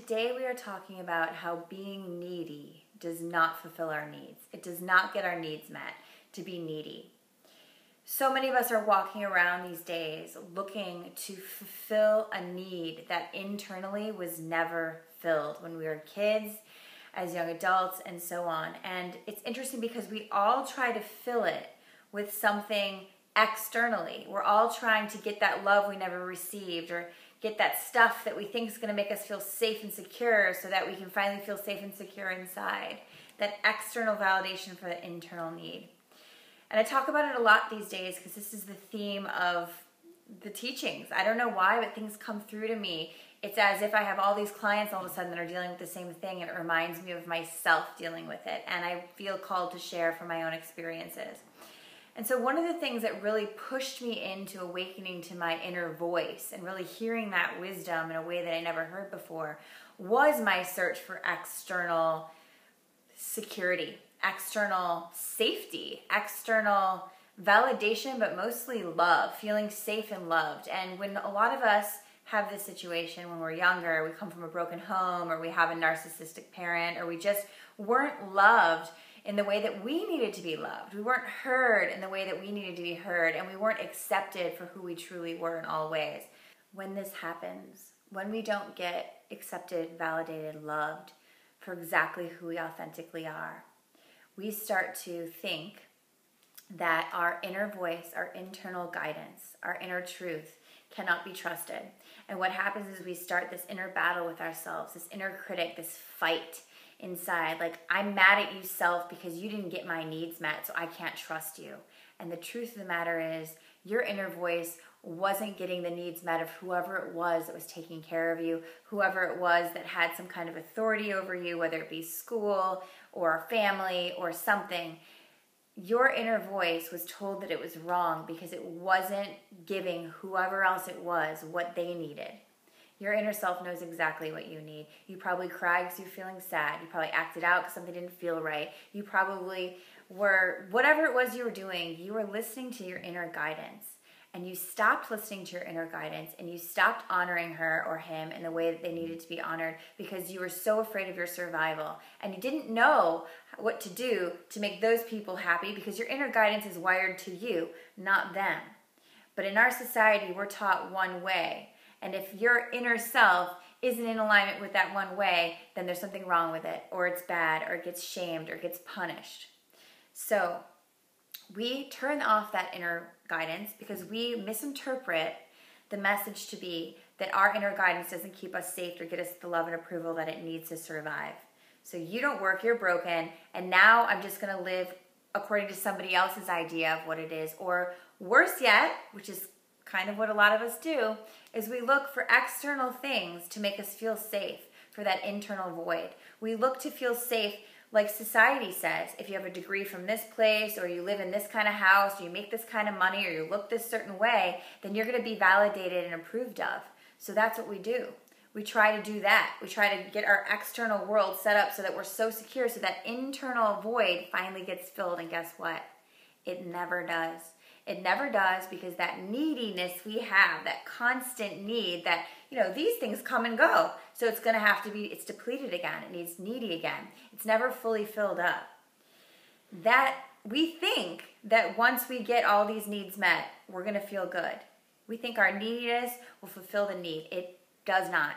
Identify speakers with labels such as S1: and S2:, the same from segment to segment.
S1: today we are talking about how being needy does not fulfill our needs. It does not get our needs met to be needy. So many of us are walking around these days looking to fulfill a need that internally was never filled when we were kids, as young adults, and so on. And it's interesting because we all try to fill it with something externally. We're all trying to get that love we never received, or get that stuff that we think is going to make us feel safe and secure so that we can finally feel safe and secure inside. That external validation for the internal need. And I talk about it a lot these days because this is the theme of the teachings. I don't know why, but things come through to me. It's as if I have all these clients all of a sudden that are dealing with the same thing, and it reminds me of myself dealing with it. And I feel called to share from my own experiences. And so one of the things that really pushed me into awakening to my inner voice and really hearing that wisdom in a way that I never heard before was my search for external security, external safety, external validation, but mostly love, feeling safe and loved. And when a lot of us have this situation when we're younger, we come from a broken home, or we have a narcissistic parent, or we just weren't loved in the way that we needed to be loved. We weren't heard in the way that we needed to be heard, and we weren't accepted for who we truly were in all ways. When this happens, when we don't get accepted, validated, loved for exactly who we authentically are, we start to think that our inner voice, our internal guidance, our inner truth cannot be trusted. And what happens is we start this inner battle with ourselves, this inner critic, this fight inside, like, I'm mad at you, self, because you didn't get my needs met, so I can't trust you. And the truth of the matter is, your inner voice wasn't getting the needs met of whoever it was that was taking care of you, whoever it was that had some kind of authority over you, whether it be school or family or something. Your inner voice was told that it was wrong because it wasn't giving whoever else it was what they needed. Your inner self knows exactly what you need. You probably cried because you're feeling sad. You probably acted out because something didn't feel right. You probably were, whatever it was you were doing, you were listening to your inner guidance. And you stopped listening to your inner guidance, and you stopped honoring her or him in the way that they needed to be honored because you were so afraid of your survival. And you didn't know what to do to make those people happy because your inner guidance is wired to you, not them. But in our society, we're taught one way. And if your inner self isn't in alignment with that one way, then there's something wrong with it, or it's bad, or it gets shamed, or it gets punished. So we turn off that inner guidance because we misinterpret the message to be that our inner guidance doesn't keep us safe or get us the love and approval that it needs to survive. So you don't work, you're broken, and now I'm just going to live according to somebody else's idea of what it is. Or worse yet, which is kind of what a lot of us do, is we look for external things to make us feel safe, for that internal void. We look to feel safe, like society says. If you have a degree from this place, or you live in this kind of house, or you make this kind of money, or you look this certain way, then you're going to be validated and approved of. So that's what we do. We try to do that. We try to get our external world set up so that we're so secure, so that internal void finally gets filled. And guess what? It never does. It never does, because that neediness we have, that constant need, that, these things come and go. So it's going to have to be, it's depleted again. It needs needy again. It's never fully filled up. That we think that once we get all these needs met, we're going to feel good. We think our neediness will fulfill the need. It does not.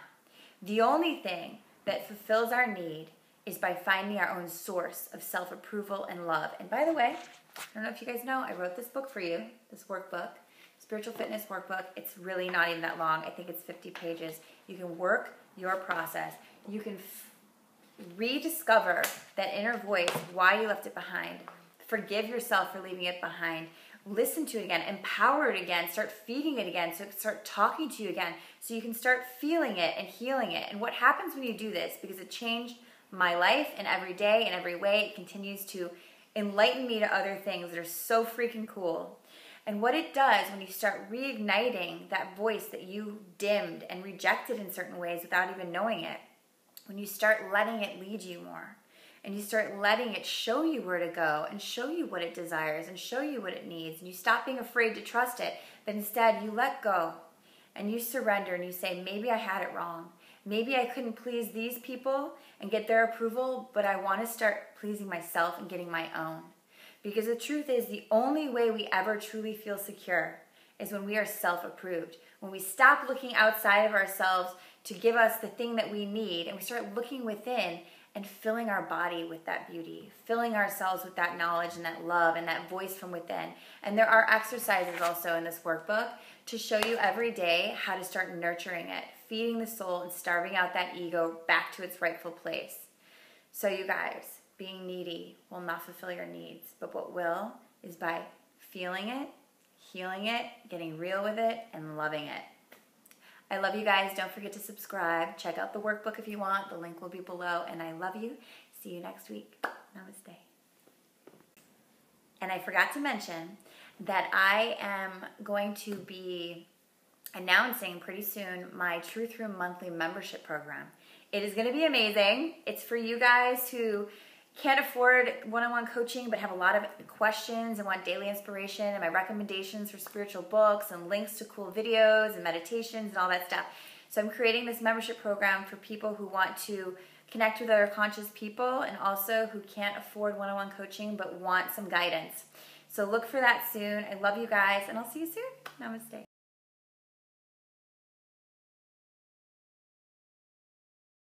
S1: The only thing that fulfills our need is by finding our own source of self-approval and love. And by the way, I don't know if you guys know, I wrote this book for you, this workbook, Spiritual Fitness Workbook. It's really not even that long. I think it's 50 pages. You can work your process. You can rediscover that inner voice, why you left it behind. Forgive yourself for leaving it behind. Listen to it again. Empower it again. Start feeding it again. So it can start talking to you again. So you can start feeling it and healing it. And what happens when you do this, because it changed my life, and every day and every way it continues to enlighten me to other things that are so freaking cool. And what it does when you start reigniting that voice that you dimmed and rejected in certain ways without even knowing it, when you start letting it lead you more, and you start letting it show you where to go and show you what it desires and show you what it needs, and you stop being afraid to trust it, but instead you let go and you surrender and you say, maybe I had it wrong. Maybe I couldn't please these people and get their approval, but I want to start pleasing myself and getting my own. Because the truth is, the only way we ever truly feel secure is when we are self-approved. When we stop looking outside of ourselves to give us the thing that we need, and we start looking within and filling our body with that beauty, filling ourselves with that knowledge and that love and that voice from within. And there are exercises also in this workbook to show you every day how to start nurturing it, feeding the soul and starving out that ego back to its rightful place. So you guys, being needy will not fulfill your needs, but what will is by feeling it, healing it, getting real with it, and loving it. I love you guys. Don't forget to subscribe. Check out the workbook if you want. The link will be below. And I love you. See you next week. Namaste. And I forgot to mention that I am going to be announcing pretty soon my Truth Room monthly membership program. It is going to be amazing. It's for you guys who can't afford one-on-one coaching but have a lot of questions and want daily inspiration and my recommendations for spiritual books and links to cool videos and meditations and all that stuff. So I'm creating this membership program for people who want to connect with other conscious people and also who can't afford one-on-one coaching but want some guidance. So look for that soon. I love you guys and I'll see you soon. Namaste.